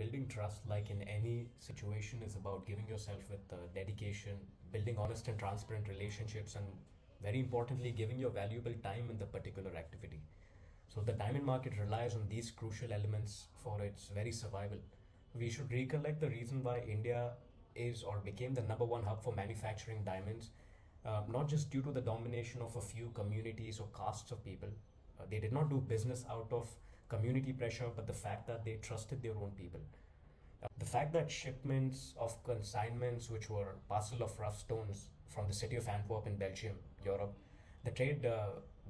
building trust, like in any situation, is about giving yourself with dedication, building honest and transparent relationships, and very importantly, giving your valuable time in the particular activity. So the diamond market relies on these crucial elements for its very survival. We should recollect the reason why India is or became the number one hub for manufacturing diamonds, not just due to the domination of a few communities or castes of people. They did not do business out of community pressure, but the fact that they trusted their own people. The fact that shipments of consignments, which were parcel of rough stones from the city of Antwerp in Belgium, Europe, the trade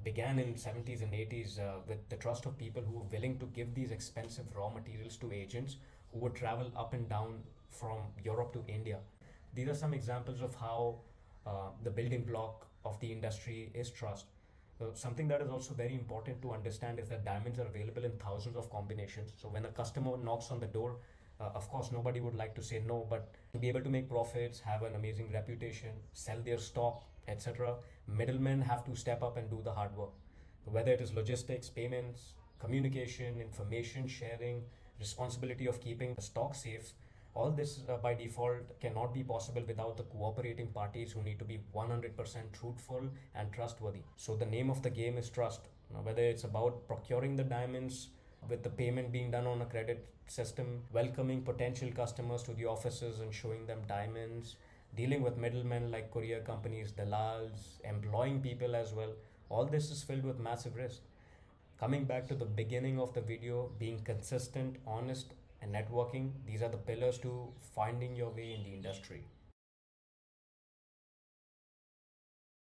began in 70s and 80s with the trust of people who were willing to give these expensive raw materials to agents who would travel up and down from Europe to India. These are some examples of how the building block of the industry is trust. Something that is also very important to understand is that diamonds are available in thousands of combinations. So when a customer knocks on the door, of course, nobody would like to say no, but to be able to make profits, have an amazing reputation, sell their stock, etc., middlemen have to step up and do the hard work. Whether it is logistics, payments, communication, information sharing, responsibility of keeping the stock safe, all this by default cannot be possible without the cooperating parties who need to be 100% truthful and trustworthy. So the name of the game is trust. Now, whether it's about procuring the diamonds with the payment being done on a credit system, welcoming potential customers to the offices and showing them diamonds, dealing with middlemen like courier companies, dalals, employing people as well, all this is filled with massive risk. Coming back to the beginning of the video, being consistent, honest, and networking, these are the pillars to finding your way in the industry.